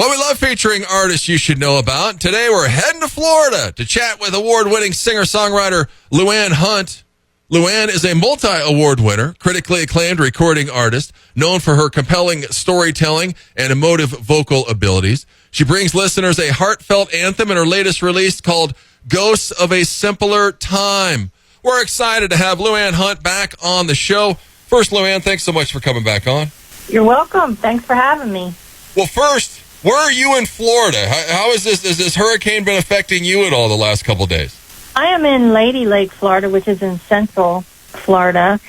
Well, we love featuring artists you should know about. Today, we're heading to Florida to chat with award-winning singer-songwriter Luanne Hunt. Luanne is a multi-award winner, critically acclaimed recording artist, known for her compelling storytelling and emotive vocal abilities. She brings listeners a heartfelt anthem in her latest release called Ghosts of a Simpler Time. We're excited to have Luanne Hunt back on the show. First, Luanne, thanks so much for coming back on. You're welcome. Thanks for having me. Well, first, where are you in Florida? How is this hurricane been affecting you at all the last couple of days? I am in Lady Lake, Florida, which is in central Florida.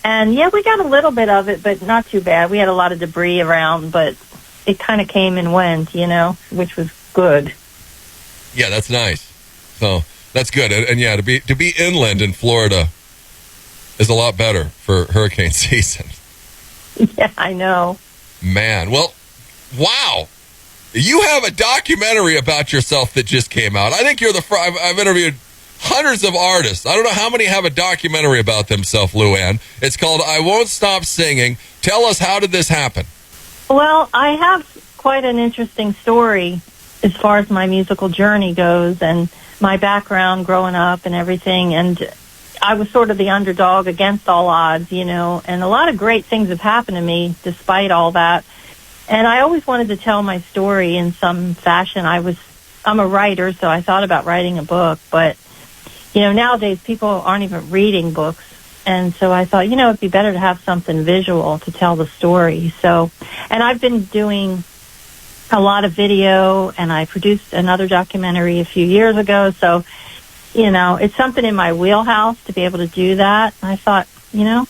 And, yeah, we got a little bit of it, but not too bad. We had a lot of debris around, but it kind of came and went, which was good. Yeah, that's nice. So that's good. And yeah, to be inland in Florida is a lot better for hurricane season. Yeah, I know. Man, well, wow. You have a documentary about yourself that just came out. I think you're I've interviewed hundreds of artists. I don't know how many have a documentary about themselves, Luanne. It's called I Won't Stop Singing. Tell us, how did this happen? Well, I have quite an interesting story as far as my musical journey goes and my background growing up and everything. And I was sort of the underdog against all odds, and a lot of great things have happened to me despite all that. And I always wanted to tell my story in some fashion. I'm a writer, so I thought about writing a book, but nowadays people aren't even reading books. And so I thought, it'd be better to have something visual to tell the story. So, and I've been doing a lot of video, and I produced another documentary a few years ago. So, it's something in my wheelhouse to be able to do that. I thought,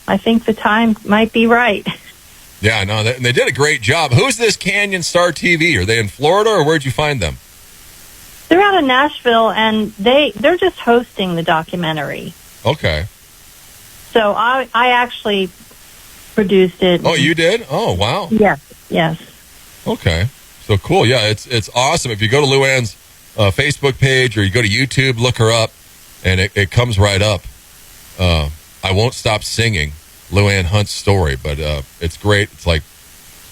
I think the time might be right. Yeah, no, they did a great job. Who's this Canyon Star TV? Are they in Florida, or where'd you find them? They're out of Nashville, and they're just hosting the documentary. Okay. So I actually produced it. Oh, you did? Oh, wow. Yes. Okay. So cool. Yeah, it's awesome. If you go to Luanne's Facebook page or you go to YouTube, look her up, and it comes right up. I Won't Stop Singing, Luanne Hunt's story, but it's great. It's like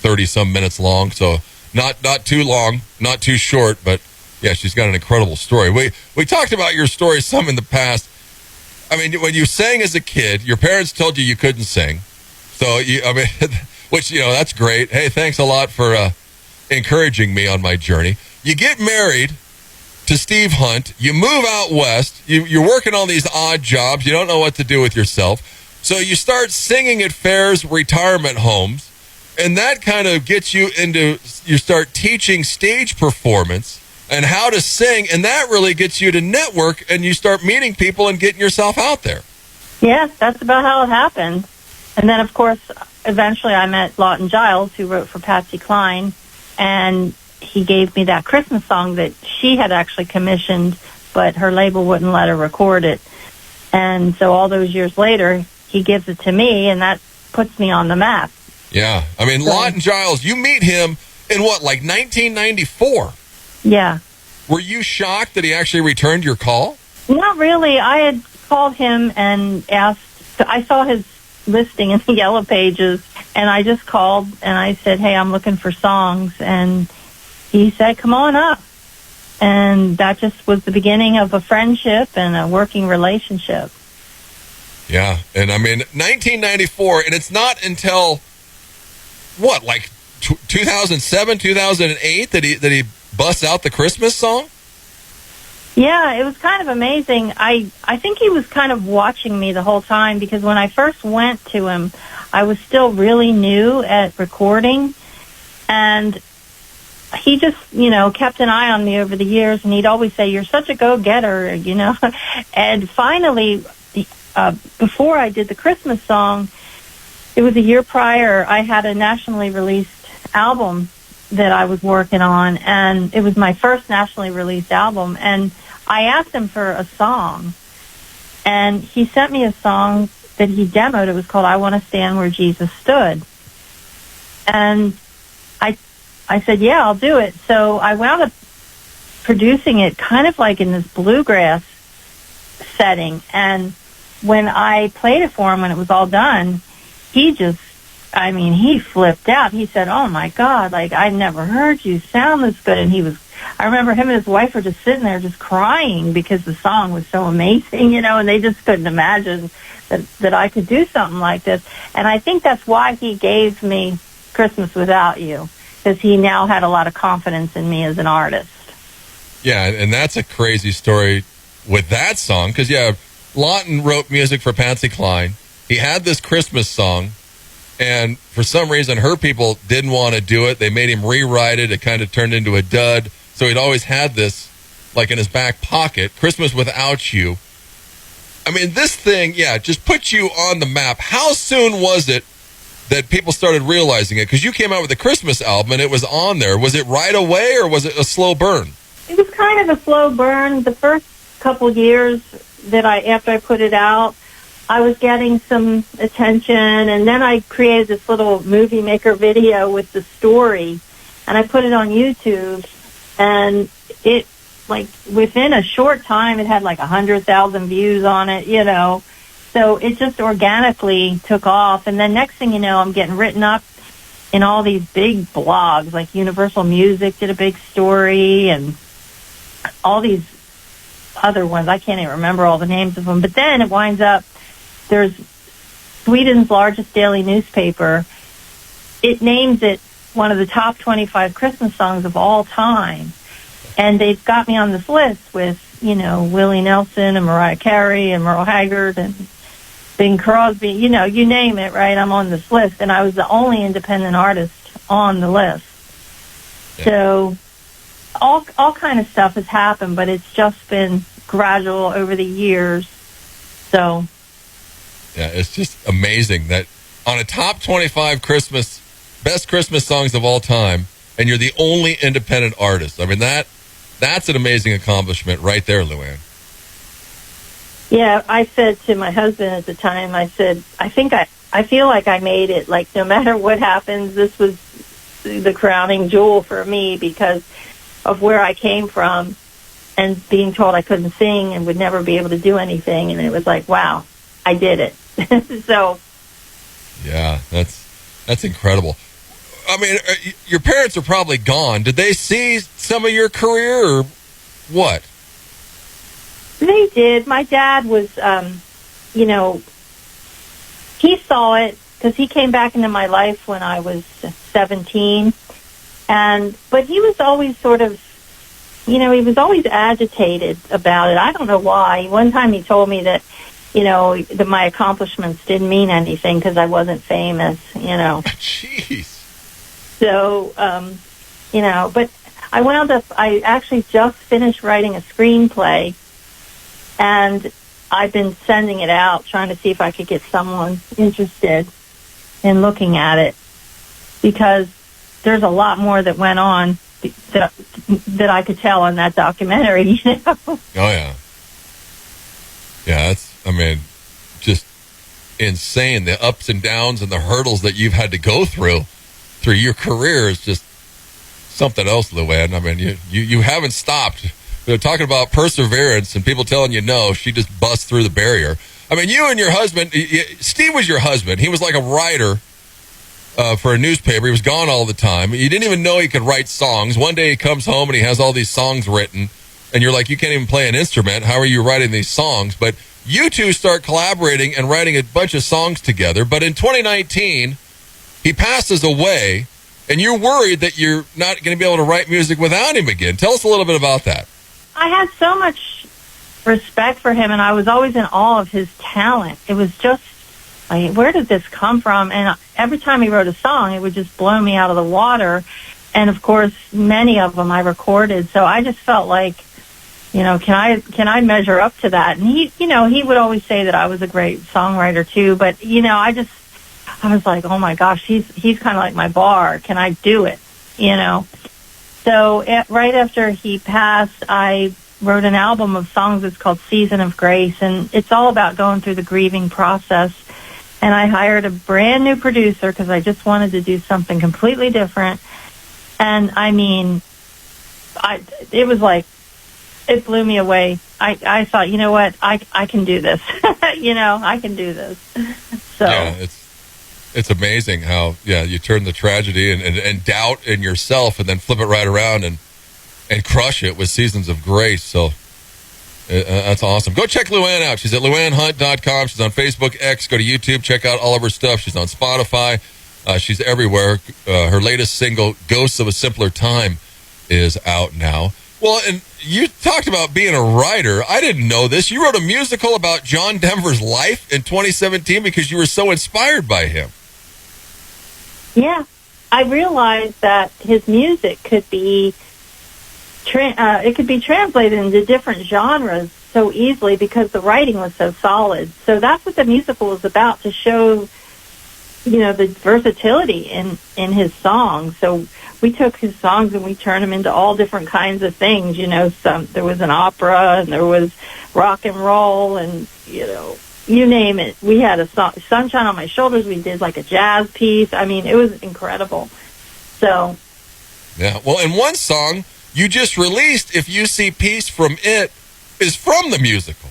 30-some minutes long, so not too long, not too short, but yeah, she's got an incredible story. We talked about your story some in the past. I mean, when you sang as a kid, your parents told you couldn't sing. So, which, that's great. Hey, thanks a lot for encouraging me on my journey. You get married to Steve Hunt. You move out west. You're working all these odd jobs. You don't know what to do with yourself. So you start singing at fairs, retirement homes, and that kind of gets you you start teaching stage performance and how to sing, and that really gets you to network, and you start meeting people and getting yourself out there. Yes, that's about how it happened. And then, of course, eventually I met Lawton Giles, who wrote for Patsy Cline, and he gave me that Christmas song that she had actually commissioned, but her label wouldn't let her record it. And so all those years later, he gives it to me, and that puts me on the map. Yeah. I mean, Lawton Giles, you meet him in what, like 1994? Yeah. Were you shocked that he actually returned your call? Not really. I had called him and asked. I saw his listing in the Yellow Pages, and I just called and I said, hey, I'm looking for songs. And he said, come on up. And that just was the beginning of a friendship and a working relationship. Yeah. And I mean, 1994, and it's not until, what, like 2007, 2008 that he busts out the Christmas song? Yeah, it was kind of amazing. I think he was kind of watching me the whole time, because when I first went to him, I was still really new at recording, and he just, kept an eye on me over the years, and he'd always say, you're such a go-getter, And finally, before I did the Christmas song, it was a year prior, I had a nationally released album that I was working on, and it was my first nationally released album, and I asked him for a song, and he sent me a song that he demoed. It was called I Want to Stand Where Jesus Stood, and I said, yeah, I'll do it. So I wound up producing it kind of like in this bluegrass setting, and when I played it for him, when it was all done, he just I mean, he flipped out. He said, "Oh my God, like I never heard you sound this good." And I remember him and his wife were just sitting there just crying because the song was so amazing, and they just couldn't imagine that I could do something like this. And I think that's why he gave me Christmas Without You, because he now had a lot of confidence in me as an artist. Yeah, and that's a crazy story with that song, because, Lawton wrote music for Patsy Cline. He had this Christmas song, and for some reason, her people didn't want to do it. They made him rewrite it. It kind of turned into a dud. So he'd always had this, like, in his back pocket, Christmas Without You. I mean, this thing, just put you on the map. How soon was it that people started realizing it? Because you came out with a Christmas album, and it was on there. Was it right away, or was it a slow burn? It was kind of a slow burn. The first couple years after I put it out, I was getting some attention, and then I created this little movie maker video with the story, and I put it on YouTube, and it, like, within a short time, it had like 100,000 views on it, so it just organically took off. And then next thing you know, I'm getting written up in all these big blogs, like Universal Music did a big story, and all these other ones. I can't even remember all the names of them. But then it winds up, there's Sweden's largest daily newspaper. It names it one of the top 25 Christmas songs of all time. And they've got me on this list with, Willie Nelson and Mariah Carey and Merle Haggard and Bing Crosby. You name it, right? I'm on this list. And I was the only independent artist on the list. Yeah. So all kind of stuff has happened, but it's just been gradual over the years. So yeah, it's just amazing that on a top 25 best Christmas songs of all time, and you're the only independent artist. I mean, that's an amazing accomplishment right there, Luanne. Yeah, I said to my husband at the time, I said, I feel like I made it. Like, no matter what happens, this was the crowning jewel for me because of where I came from and being told I couldn't sing and would never be able to do anything. And it was like, wow, I did it. So. Yeah, that's incredible. I mean, your parents are probably gone. Did they see some of your career or what? They did. My dad was, he saw it because he came back into my life when I was 17. But he was always sort of, he was always agitated about it. I don't know why. One time he told me that, that my accomplishments didn't mean anything because I wasn't famous, Jeez. So, but I actually just finished writing a screenplay, and I've been sending it out, trying to see if I could get someone interested in looking at it, because there's a lot more that went on that I could tell in that documentary, Oh, yeah. Yeah, just insane. The ups and downs and the hurdles that you've had to go through your career is just something else, Luanne. I mean, you haven't stopped. They're talking about perseverance and people telling you no. She just busts through the barrier. I mean, you and your husband, Steve was your husband. He was like a writer for a newspaper. He was gone all the time. You didn't even know he could write songs. One day he comes home and he has all these songs written, and you're like, you can't even play an instrument. How are you writing these songs? But you two start collaborating and writing a bunch of songs together. But in 2019, he passes away, and you're worried that you're not going to be able to write music without him again. Tell us a little bit about that. I had so much respect for him, and I was always in awe of his talent. It was just, like, where did this come from? And every time he wrote a song, it would just blow me out of the water. And, of course, many of them I recorded. So I just felt like, can I measure up to that? And he would always say that I was a great songwriter too. But, I was like, oh my gosh, he's kind of like my bar. Can I do it? So right after he passed, I wrote an album of songs. It's called Season of Grace, and it's all about going through the grieving process. And I hired a brand new producer because I just wanted to do something completely different. And I mean, it was like, it blew me away. I thought, you know what, I can do this. I can do this. So yeah, It's amazing how, you turn the tragedy and doubt in yourself and then flip it right around and crush it with Seasons of Grace. So that's awesome. Go check Luanne out. She's at luannehunt.com. She's on Facebook, X. Go to YouTube. Check out all of her stuff. She's on Spotify. She's everywhere. Her latest single, Ghosts of a Simpler Time, is out now. Well, and you talked about being a writer. I didn't know this. You wrote a musical about John Denver's life in 2017 because you were so inspired by him. Yeah. I realized that his music could be translated into different genres so easily because the writing was so solid. So that's what the musical was about, to show, the versatility in his songs. So we took his songs and we turned them into all different kinds of things. There was an opera and there was rock and roll and, you name it. We had a song, Sunshine on My Shoulders. We did like a jazz piece. I mean, it was incredible. So. Yeah. Well, and one song you just released, If You See Peace from It, is from the musical.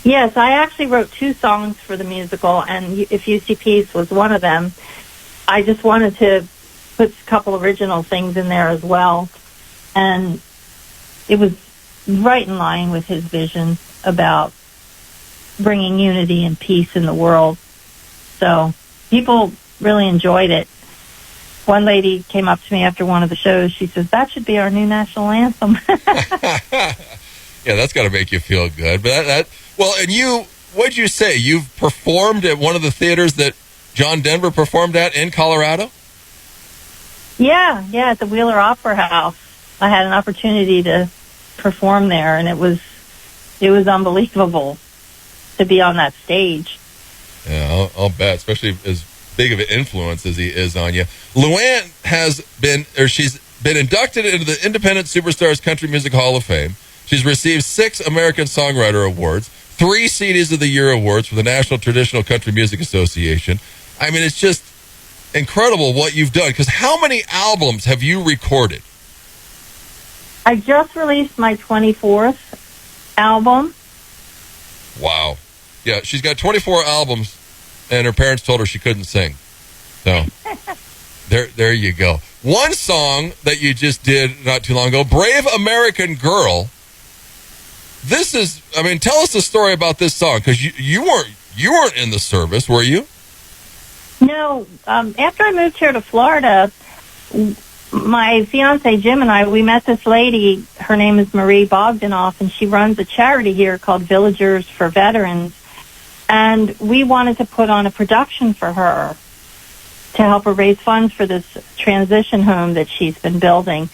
Yes, I actually wrote 2 songs for the musical, and If You See Peace was one of them. I just wanted to put a couple original things in there as well. And it was right in line with his vision about bringing unity and peace in the world. So people really enjoyed it. One lady came up to me after one of the shows. She says, that should be our new national anthem. Yeah, that's got to make you feel good. But well, and what'd you say? You've performed at one of the theaters that John Denver performed at in Colorado? Yeah, at the Wheeler Opera House. I had an opportunity to perform there, and it was unbelievable to be on that stage. Yeah, I'll bet, especially as big of an influence as he is on you. Luanne she's been inducted into the Independent Superstars Country Music Hall of Fame. She's received 6 American Songwriter Awards, 3 CDs of the Year Awards for the National Traditional Country Music Association. I mean, it's just incredible what you've done, because how many albums have you recorded? I just released my 24th album. Wow. Yeah, she's got 24 albums, and her parents told her she couldn't sing. So, there you go. One song that you just did not too long ago, Brave American Girl. Tell us the story about this song, because you weren't in the service, were you? No. After I moved here to Florida, my fiance Jim and we met this lady. Her name is Marie Bogdanoff, and she runs a charity here called Villagers for Veterans. And we wanted to put on a production for her to help her raise funds for this transition home that she's been building.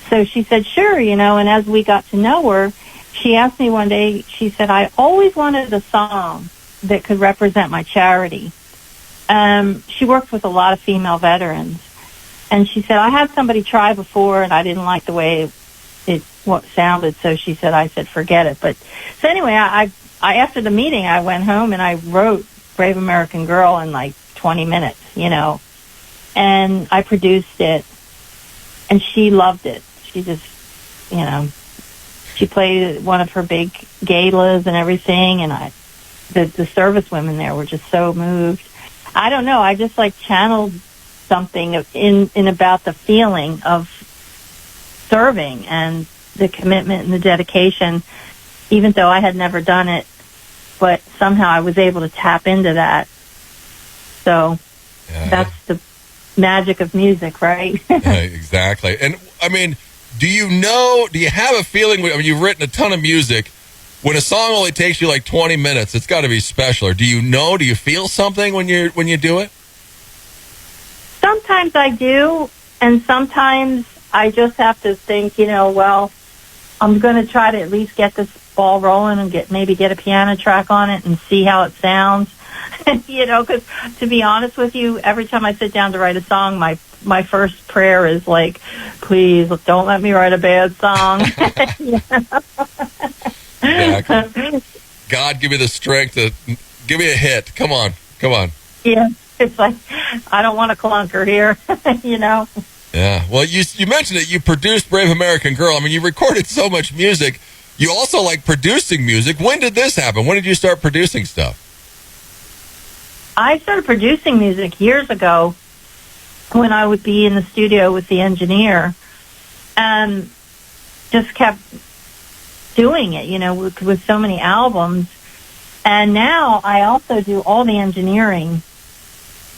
So she said, sure, and as we got to know her, she asked me one day, she said, I always wanted a song that could represent my charity. She worked with a lot of female veterans. And she said, I had somebody try before, and I didn't like the way it sounded. So I said, forget it. But so anyway, I after the meeting, I went home and I wrote Brave American Girl in like 20 minutes, and I produced it, and she loved it. She just, she played one of her big galas and everything, and the service women there were just so moved. I don't know, I just channeled something in about the feeling of serving and the commitment and the dedication, even though I had never done it, but somehow I was able to tap into that. So that's the magic of music, right? Exactly. And do you have a feeling, you've written a ton of music, when a song only takes you 20 minutes, it's got to be special. Or do you feel something when you do it? Sometimes I do, and sometimes I just have to think, I'm going to try to at least get this ball rolling and maybe get a piano track on it and see how it sounds. Because to be honest with you, every time I sit down to write a song, my first prayer is please don't let me write a bad song. Exactly. God, give me the strength to give me a hit. Come on. Yeah, it's I don't want a clunker here, Yeah. Well, you mentioned it. You produced Brave American Girl. You recorded so much music. You also like producing music. When did this happen? When did you start producing stuff? I started producing music years ago when I would be in the studio with the engineer and just kept doing it, with so many albums. And now I also do all the engineering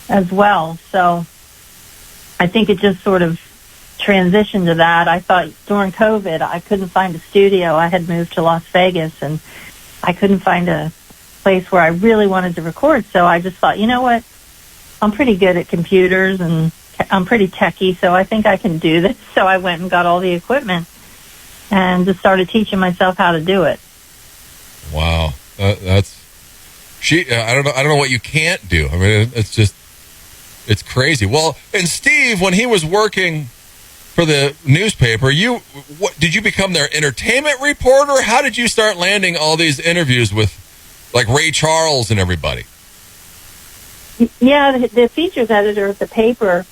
as well. So I think it just sort of transitioned to that. I thought during COVID I couldn't find a studio. I had moved to Las Vegas and I couldn't find a place where I really wanted to record. So I just thought, you know what? I'm pretty good at computers and I'm pretty techie, so I think I can do this. So I went and got all the equipment and just started teaching myself how to do it. Wow. I don't know what you can't do. I mean, it's crazy. Well, and Steve, when he was working for the newspaper, did you become their entertainment reporter? How did you start landing all these interviews with like Ray Charles and everybody? Yeah, the features editor at the paper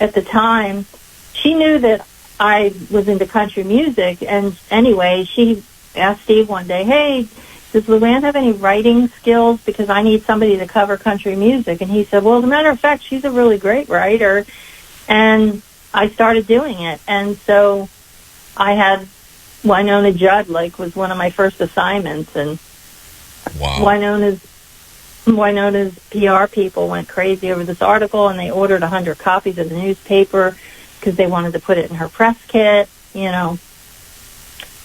at the time, she knew that I was into country music, and anyway, she asked Steve one day, hey, does Luanne have any writing skills? Because I need somebody to cover country music. And he said, well, as a matter of fact, she's a really great writer. And I started doing it. And so I had Winona Judd, was one of my first assignments. And wow. Winona's PR people went crazy over this article, and they ordered 100 copies of the newspaper because they wanted to put it in her press kit,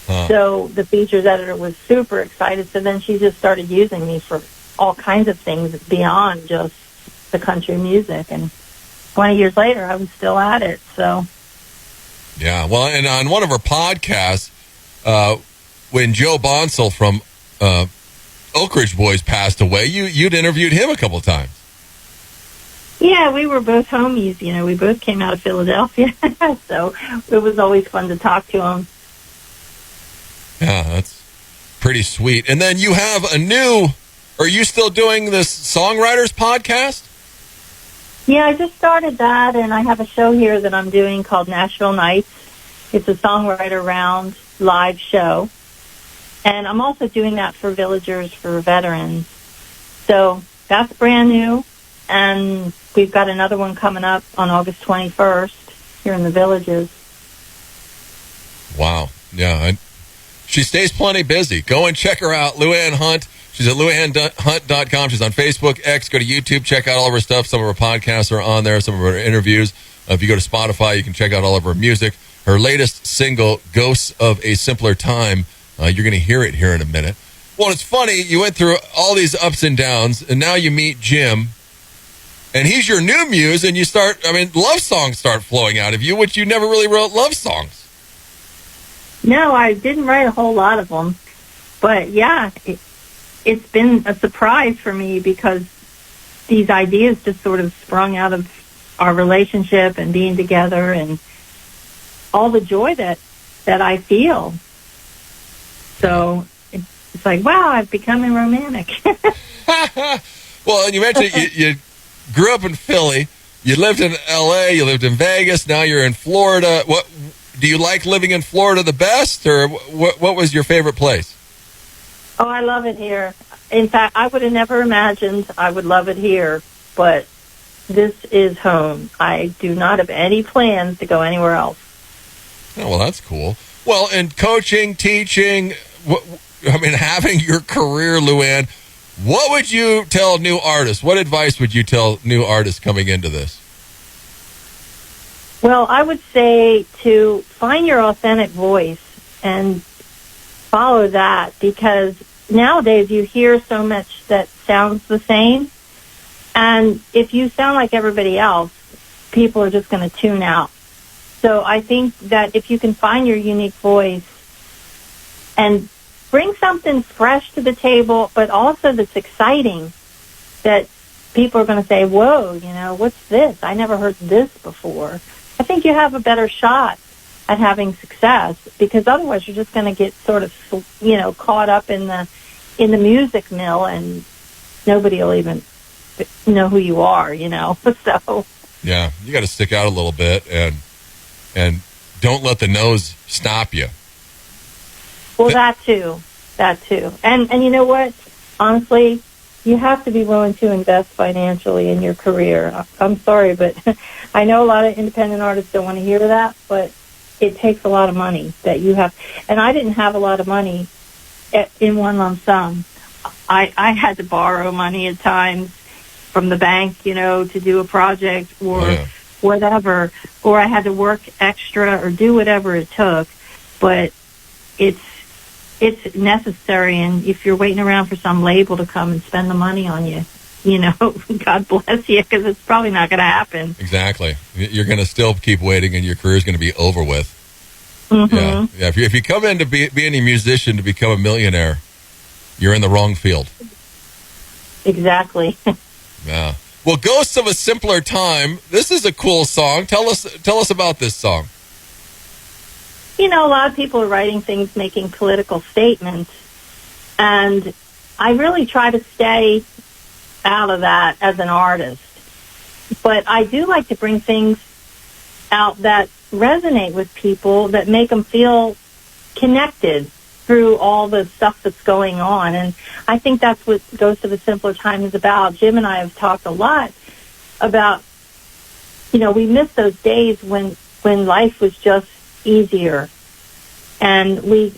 So the features editor was super excited. So then she just started using me for all kinds of things beyond just the country music. And 20 years later, I was still at it. So, yeah. Well, and on one of her podcasts, when Joe Bonsall from Oak Ridge Boys passed away, you'd interviewed him a couple of times. Yeah, we were both homies. We both came out of Philadelphia, so it was always fun to talk to him. Yeah, that's pretty sweet. And then you have are you still doing this Songwriters podcast? Yeah, I just started that, and I have a show here that I'm doing called Nashville Nights. It's a songwriter round live show. And I'm also doing that for villagers, for veterans. So that's brand new. And we've got another one coming up on August 21st here in the villages. Wow. Yeah. She stays plenty busy. Go and check her out, Luanne Hunt. She's at luannehunt.com. She's on Facebook, X. Go to YouTube. Check out all of her stuff. Some of her podcasts are on there. Some of her interviews. If you go to Spotify, you can check out all of her music. Her latest single, Ghosts of a Simpler Time, you're going to hear it here in a minute. Well, it's funny. You went through all these ups and downs, and now you meet Jim, and he's your new muse, and love songs start flowing out of you, which you never really wrote love songs. No, I didn't write a whole lot of them. But, yeah, it's been a surprise for me because these ideas just sort of sprung out of our relationship and being together and all the joy that I feel. So it's like, wow, I've become romantic. Well, and you mentioned you grew up in Philly. You lived in L.A., you lived in Vegas, now you're in Florida. What do you like living in Florida the best, or what was your favorite place? Oh, I love it here. In fact, I would have never imagined I would love it here, but this is home. I do not have any plans to go anywhere else. Oh, well, that's cool. Well, and coaching, teaching, having your career, Luanne, what would you tell new artists? What advice would you tell new artists coming into this? Well, I would say to find your authentic voice and follow that, because nowadays you hear so much that sounds the same. And if you sound like everybody else, people are just going to tune out. So I think that if you can find your unique voice and bring something fresh to the table, but also that's exciting, that people are going to say, whoa, what's this? I never heard this before. I think you have a better shot at having success, because otherwise you're just going to get sort of, caught up in the music mill, and nobody will even know who you are, So yeah, you got to stick out a little bit and don't let the nose stop you. Well, that too. And you know what? Honestly, you have to be willing to invest financially in your career. I'm sorry, but I know a lot of independent artists don't want to hear that, but it takes a lot of money that you have. And I didn't have a lot of money in one lump sum. I had to borrow money at times from the bank, to do a project or whatever, or I had to work extra or do whatever it took. But it's necessary, and if you're waiting around for some label to come and spend the money on you, God bless you, because it's probably not going to happen. Exactly. You're going to still keep waiting, and your career is going to be over with. Mm-hmm. Yeah. If you come in to being a musician to become a millionaire, you're in the wrong field. Exactly. Yeah. Well, Ghosts of a Simpler Time. This is a cool song. Tell us about this song. A lot of people are writing things, making political statements, and I really try to stay out of that as an artist. But I do like to bring things out that resonate with people, that make them feel connected through all the stuff that's going on. And I think that's what Ghost of a Simpler Time is about. Jim and I have talked a lot about, we miss those days when life was just easier, and we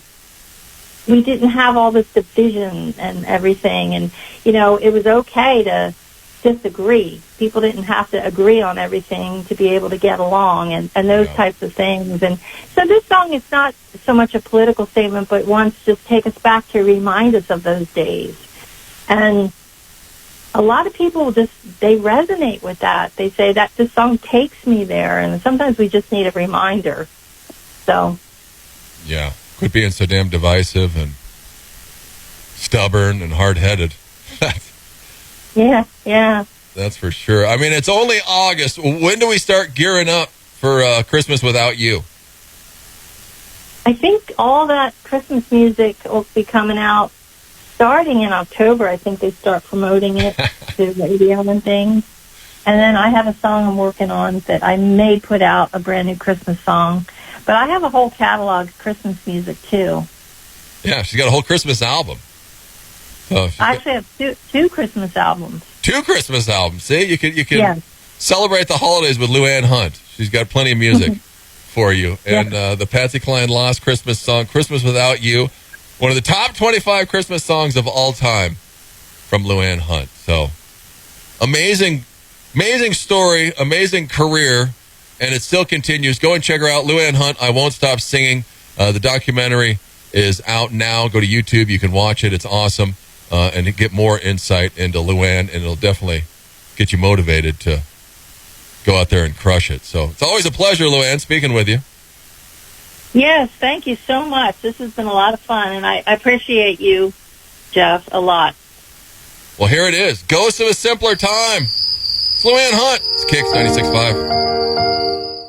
didn't have all this division and everything, and it was okay to disagree. People didn't have to agree on everything to be able to get along, and those types of things. And so this song is not so much a political statement, but wants to just take us back to remind us of those days. And a lot of people they resonate with that. They say that this song takes me there, and sometimes we just need a reminder. So, yeah, quit being so damn divisive and stubborn and hard-headed. Yeah. That's for sure. I mean, it's only August. When do we start gearing up for Christmas Without You? I think all that Christmas music will be coming out starting in October. I think they start promoting it to radio and things. And then I have a song I'm working on that I may put out, a brand new Christmas song. But I have a whole catalog of Christmas music, too. Yeah, she's got a whole Christmas album. I actually have two Christmas albums. 2 Christmas albums. See, you can celebrate the holidays with Luanne Hunt. She's got plenty of music for you. And the Patsy Cline Lost Christmas song, Christmas Without You, one of the top 25 Christmas songs of all time from Luanne Hunt. So, amazing story, amazing career, and it still continues. Go and check her out, Luanne Hunt, I Won't Stop Singing. The documentary is out now. Go to YouTube. You can watch it. It's awesome. And get more insight into Luanne, and it'll definitely get you motivated to go out there and crush it. So it's always a pleasure, Luanne, speaking with you. Yes, thank you so much. This has been a lot of fun, and I appreciate you, Jeff, a lot. Well, here it is. Ghost of a Simpler Time. It's Luanne Hunt. It's KIX 96.5.